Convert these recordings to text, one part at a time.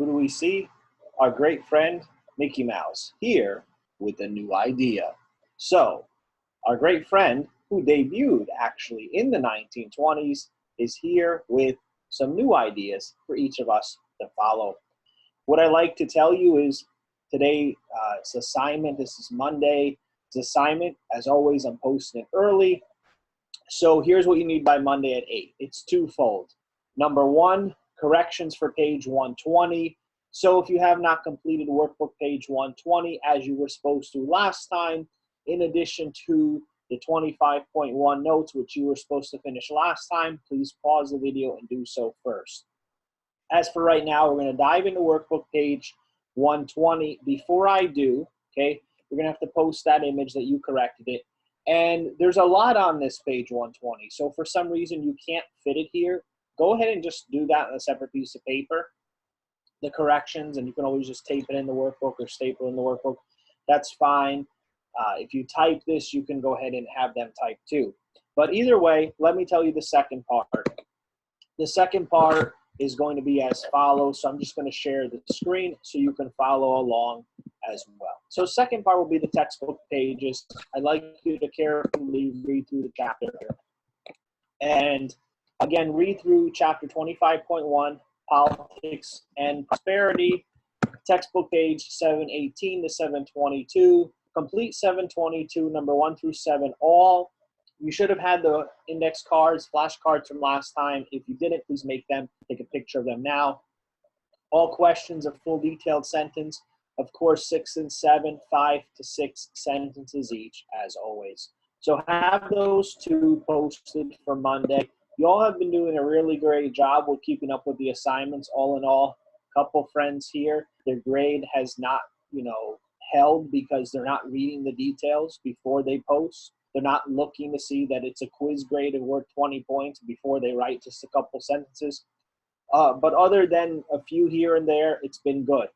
do we see? Our great friend Mickey Mouse here with a new idea. So, our great friend, who debuted actually in the 1920s, is here with some new ideas for each of us to follow. What I like to tell you is today's assignment, this is Monday, assignment, as always, I'm posting it early. So here's what you need by Monday at 8. It's twofold. Number one, corrections for page 120. So if you have not completed workbook page 120 as you were supposed to last time, in addition to the 25.1 notes, which you were supposed to finish last time, please pause the video and do so first. As for right now, we're going to dive into workbook page 120. Before I do, okay, you're going to have to post that image that you corrected it. And there's a lot on this page 120. So if for some reason you can't fit it here, go ahead and just do that on a separate piece of paper, the corrections, and you can always just tape it in the workbook or staple in the workbook. That's fine. If you type this, you can go ahead and have them type too. But either way, let me tell you the second part. The second part is going to be as follows. So I'm just going to share the screen so you can follow along as well. So second part will be the textbook pages. I'd like you to carefully read through the chapter. And again, read through chapter 25.1, Politics and Prosperity, textbook page 718 to 722. Complete 722, number 1 through 7, all. You should have had the index cards, flashcards from last time. If you didn't, please make them. Take a picture of them now. All questions of full detailed sentence. Of course, 6 and 7, 5 to 6 sentences each, as always. So have those two posted for Monday. You all have been doing a really great job with keeping up with the assignments. All in all, a couple friends here, their grade has not, held because they're not reading the details before they post. They're not looking to see that it's a quiz grade and worth 20 points before they write just a couple sentences. But other than a few here and there, it's been good.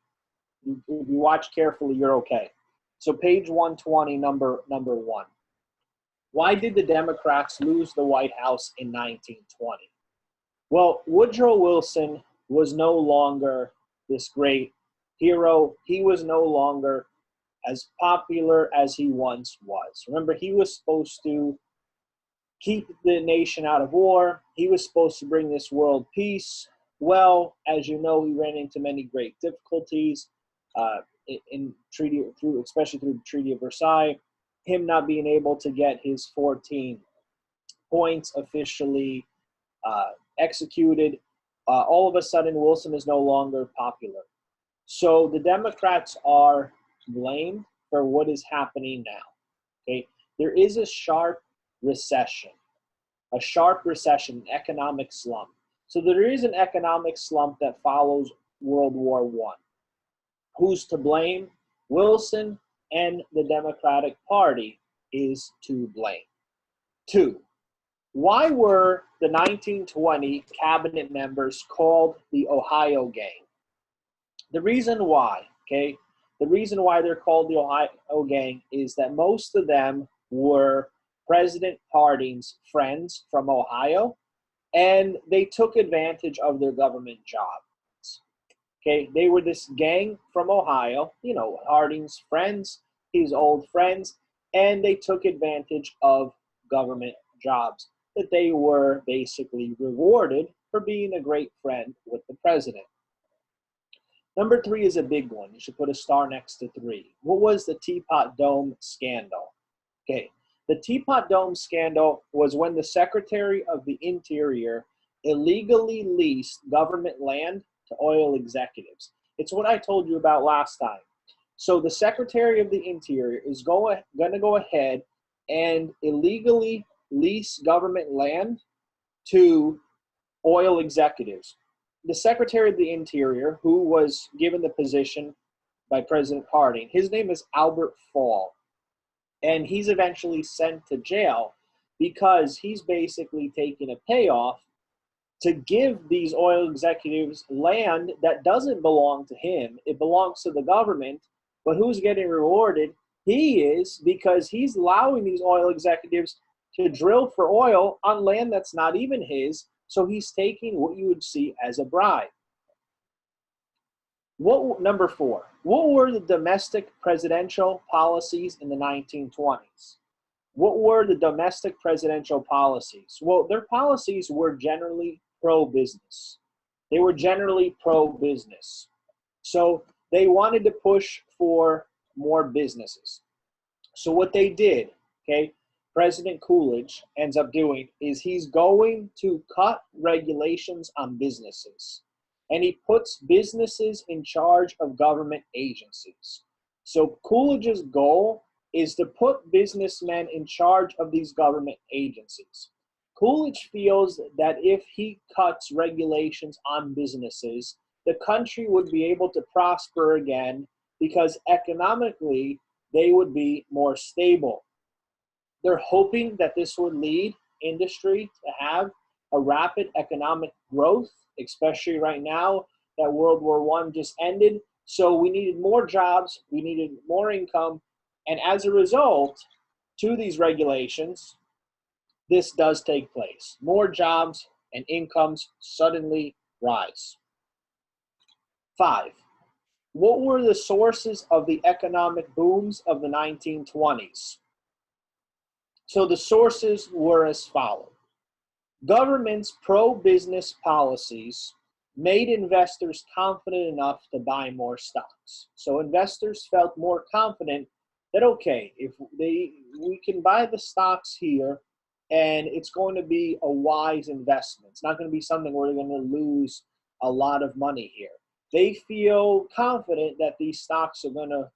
If you watch carefully, you're okay. So page 120, number 1. Why did the Democrats lose the White House in 1920? Well, Woodrow Wilson was no longer this great hero. He was no longer as popular as he once was. Remember, he was supposed to keep the nation out of war. He was supposed to bring this world peace. Well, as you know, he ran into many great difficulties especially through the Treaty of Versailles. Him not being able to get his 14 points officially executed. All of a sudden, Wilson is no longer popular. So the Democrats are blamed for what is happening now. Okay, there is a sharp recession, economic slump. So there is an economic slump that follows World War I. Who's to blame? Wilson and the Democratic Party is to blame. 2, why were the 1920 cabinet members called the Ohio Gang? The reason why, the reason why they're called the Ohio Gang is that most of them were President Harding's friends from Ohio, and they took advantage of their government jobs. They were this gang from Ohio, Harding's friends, his old friends, and they took advantage of government jobs that they were basically rewarded for being a great friend with the president. Number 3 is a big one. You should put a star next to 3. What was the Teapot Dome scandal? The Teapot Dome scandal was when the Secretary of the Interior illegally leased government land to oil executives. It's what I told you about last time. So the Secretary of the Interior is going to go ahead and illegally lease government land to oil executives. The Secretary of the Interior, who was given the position by President Harding, his name is Albert Fall. And he's eventually sent to jail because he's basically taking a payoff to give these oil executives land that doesn't belong to him. It belongs to the government. But who's getting rewarded? He is, because he's allowing these oil executives to drill for oil on land that's not even his. So he's taking what you would see as a bribe. Number 4, what were the domestic presidential policies in the 1920s? What were the domestic presidential policies? Well, their policies were generally pro-business. They were generally pro-business. So they wanted to push for more businesses. So what they did, okay, President Coolidge ends up doing is he's going to cut regulations on businesses. And he puts businesses in charge of government agencies. So Coolidge's goal is to put businessmen in charge of these government agencies. Coolidge feels that if he cuts regulations on businesses, the country would be able to prosper again because economically they would be more stable. They're hoping that this would lead industry to have a rapid economic growth, especially right now that World War I just ended. So we needed more jobs, we needed more income, and as a result, to these regulations, this does take place. More jobs and incomes suddenly rise. 5. What were the sources of the economic booms of the 1920s? So the sources were as follows. Government's pro-business policies made investors confident enough to buy more stocks. So investors felt more confident that, okay, if we can buy the stocks here and it's going to be a wise investment. It's not going to be something where they're going to lose a lot of money here. They feel confident that these stocks are going to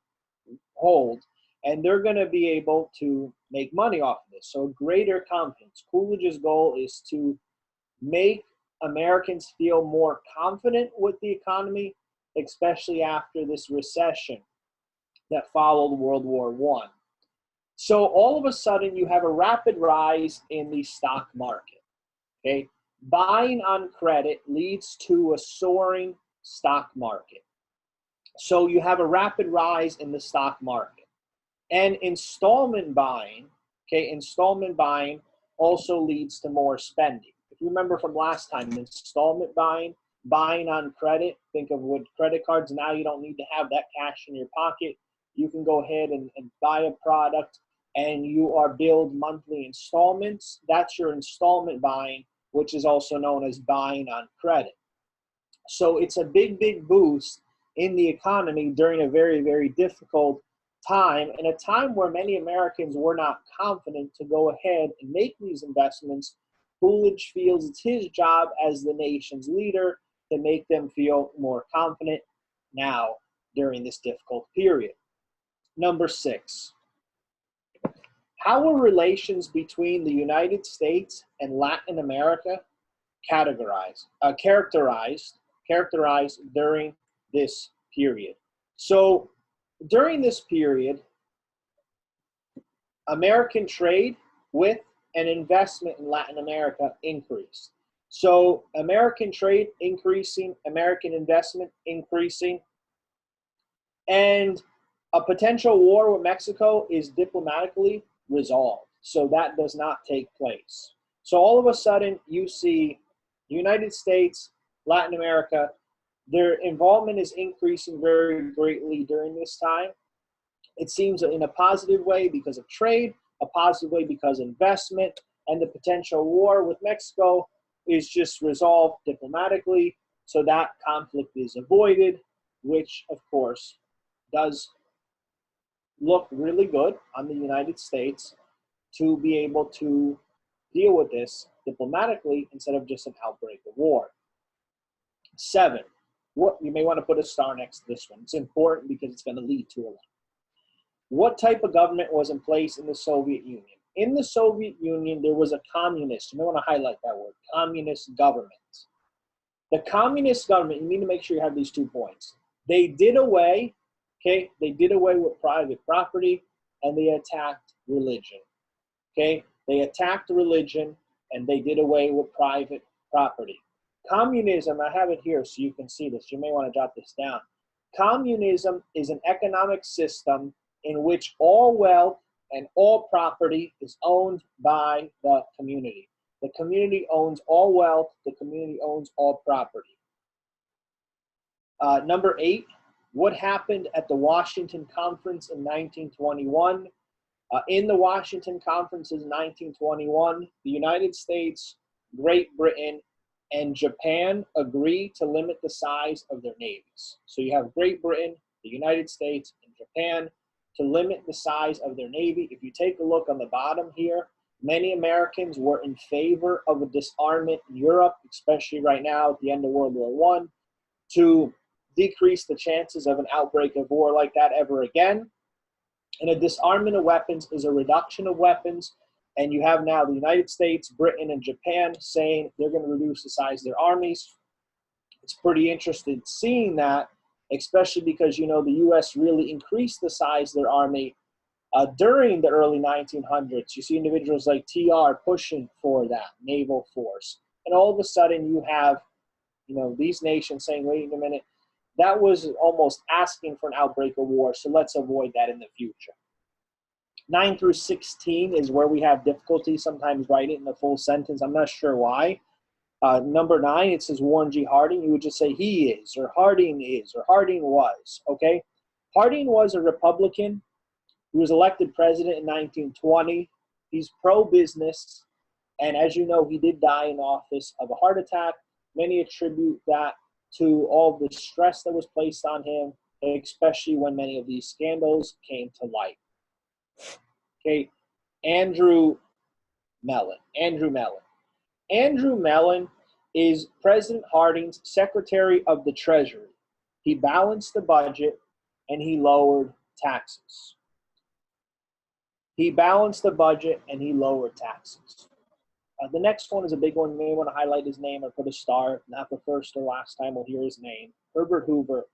hold and they're going to be able to make money off of this. So greater confidence. Coolidge's goal is to make Americans feel more confident with the economy, especially after this recession that followed World War I. So all of a sudden you have a rapid rise in the stock market. Okay? Buying on credit leads to a soaring stock market. So you have a rapid rise in the stock market. And installment buying, okay, installment buying also leads to more spending. If you remember from last time, installment buying, buying on credit, think of with credit cards, now you don't need to have that cash in your pocket. You can go ahead and buy a product and you are billed monthly installments. That's your installment buying, which is also known as buying on credit. So it's a big, big boost in the economy during a very, very difficult time, and a time where many Americans were not confident to go ahead and make these investments. Coolidge feels it's his job as the nation's leader to make them feel more confident now during this difficult period. Number 6, how were relations between the United States and Latin America characterized during this period? So during this period, American trade with and investment in Latin America increased. So American trade increasing, American investment increasing, and a potential war with Mexico is diplomatically resolved. So that does not take place. So all of a sudden you see the United States, Latin America, their involvement is increasing very greatly during this time. It seems in a positive way because of trade, a positive way because of investment, and the potential war with Mexico is just resolved diplomatically, so that conflict is avoided, which of course does look really good on the United States to be able to deal with this diplomatically instead of just an outbreak of war. 7, what you may want to put a star next to this one. It's important because it's going to lead to a lot. What type of government was in place in the Soviet Union? In the Soviet Union, there was a communist, you may want to highlight that word, communist government. The communist government, you need to make sure you have these 2 points. They did away, okay, they did away with private property and they attacked religion, okay? They attacked religion and they did away with private property. Communism, I have it here so you can see this. You may want to jot this down. Communism is an economic system in which all wealth and all property is owned by the community. The community owns all wealth. The community owns all property. Number 8, What happened at the Washington Conference in 1921? In the Washington Conference in 1921, the United States, Great Britain, and Japan agreed to limit the size of their navies. So you have Great Britain, the United States, and Japan to limit the size of their navy. If you take a look on the bottom here, many Americans were in favor of a disarmament in Europe, especially right now at the end of World War I, to decrease the chances of an outbreak of war like that ever again. And a disarmament of weapons is a reduction of weapons. And you have now the United States, Britain, and Japan saying they're going to reduce the size of their armies. It's pretty interesting seeing that, especially because, you know, the U.S. really increased the size of their army during the early 1900s. You see individuals like TR pushing for that naval force. And all of a sudden you have, you know, these nations saying, wait a minute, that was almost asking for an outbreak of war, so let's avoid that in the future. 9 through 16 is where we have difficulty sometimes writing the full sentence. I'm not sure why. Number 9, it says Warren G. Harding. You would just say he is, or Harding is, or Harding was, okay? Harding was a Republican. He was elected president in 1920. He's pro-business, and as you know, he did die in office of a heart attack. Many attribute that to all the stress that was placed on him, especially when many of these scandals came to light. Okay, Andrew Mellon. Andrew Mellon is President Harding's Secretary of the Treasury. He balanced the budget and he lowered taxes. He balanced the budget and he lowered taxes. The next one is a big one. You may want to highlight his name or put a star. Not the first or last time we'll hear his name. Herbert Hoover.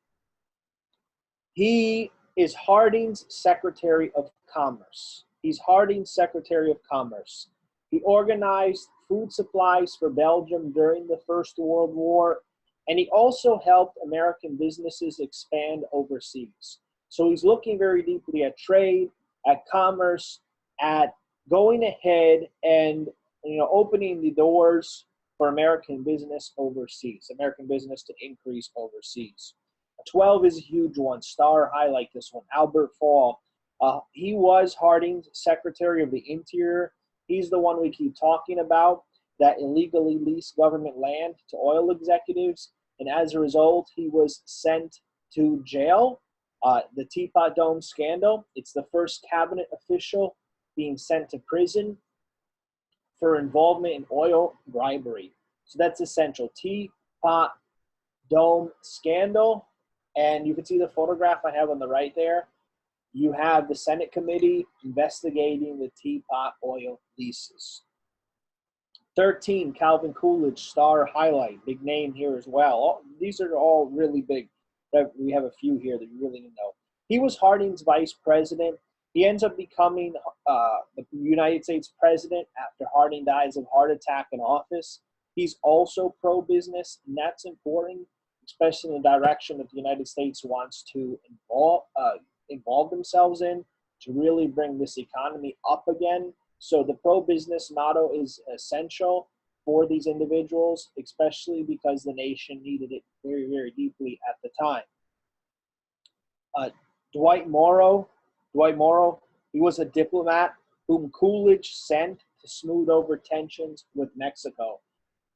He is Harding's Secretary of Commerce. He's Harding's Secretary of Commerce. He organized food supplies for Belgium during the First World War, and he also helped American businesses expand overseas. So he's looking very deeply at trade, at commerce, at going ahead and, you know, opening the doors for American business overseas, American business to increase overseas. 12 is a huge one. Star, highlight this one. Albert Fall. He was Harding's Secretary of the Interior. He's the one we keep talking about that illegally leased government land to oil executives. And as a result, he was sent to jail. The Teapot Dome scandal. It's the first cabinet official being sent to prison for involvement in oil bribery. So that's essential. Teapot Dome scandal. And you can see the photograph I have on the right there. You have the Senate committee investigating the Teapot oil leases. 13, Calvin Coolidge, star highlight, big name here as well. These are all really big. We have a few here that you really need to know. He was Harding's vice president. He ends up becoming the United States president after Harding dies of heart attack in office. He's also pro-business, and that's important, especially in the direction that the United States wants to involve themselves in to really bring this economy up again. So the pro-business motto is essential for these individuals, especially because the nation needed it very, very deeply at the time. Dwight Morrow, he was a diplomat whom Coolidge sent to smooth over tensions with Mexico.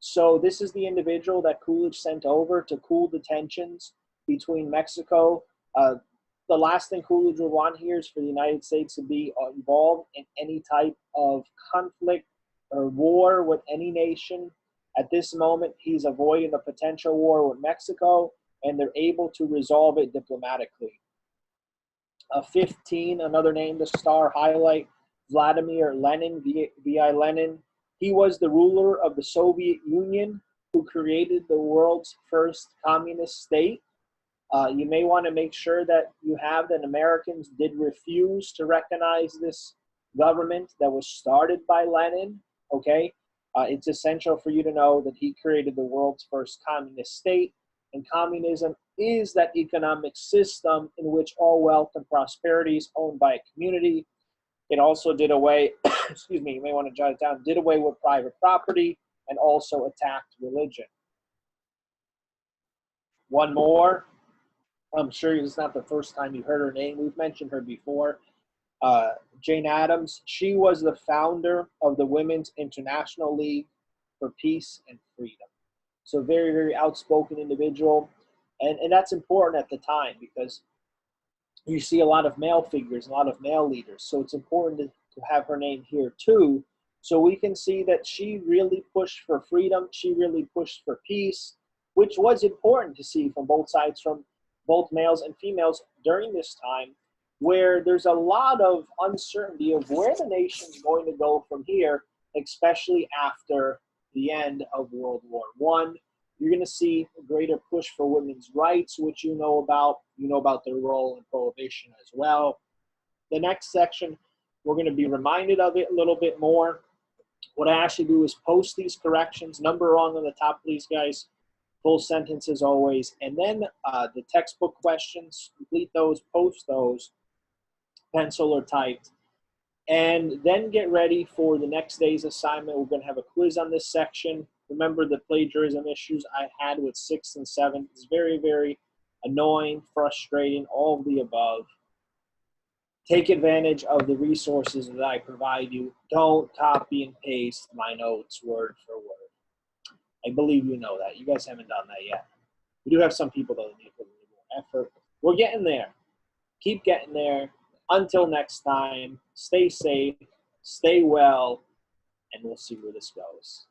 So this is the individual that Coolidge sent over to cool the tensions between Mexico. The last thing Coolidge would want here is for the United States to be involved in any type of conflict or war with any nation. At this moment, he's avoiding a potential war with Mexico, and they're able to resolve it diplomatically. 15, another name, the star highlight, Vladimir Lenin, V.I. Lenin. He was the ruler of the Soviet Union who created the world's first communist state. You may want to make sure that you have that Americans did refuse to recognize this government that was started by Lenin, okay? It's essential for you to know that he created the world's first communist state, and communism is that economic system in which all wealth and prosperity is owned by a community. It also did away, excuse me, you may want to jot it down, did away with private property and also attacked religion. One more. I'm sure it's not the first time you heard her name. We've mentioned her before. Jane Addams. She was the founder of the Women's International League for Peace and Freedom. So very, very outspoken individual. And that's important at the time because you see a lot of male figures, a lot of male leaders. So it's important to have her name here too. So we can see that she really pushed for freedom. She really pushed for peace, which was important to see from both sides, from both males and females during this time, where there's a lot of uncertainty of where the nation's going to go from here, especially after the end of World War I. You're going to see a greater push for women's rights, which you know about. You know about their role in prohibition as well. The next section, we're going to be reminded of it a little bit more. What I actually do is post these corrections. Number wrong on the top, please, guys. Full sentences always. And then the textbook questions, complete those, post those, pencil or typed. And then get ready for the next day's assignment. We're going to have a quiz on this section. Remember the plagiarism issues I had with 6 and 7. It's very, very annoying, frustrating, all of the above. Take advantage of the resources that I provide you. Don't copy and paste my notes word for word. I believe you know that. You guys haven't done that yet. We do have some people that need a little more effort. We're getting there. Keep getting there. Until next time, stay safe, stay well, and we'll see where this goes.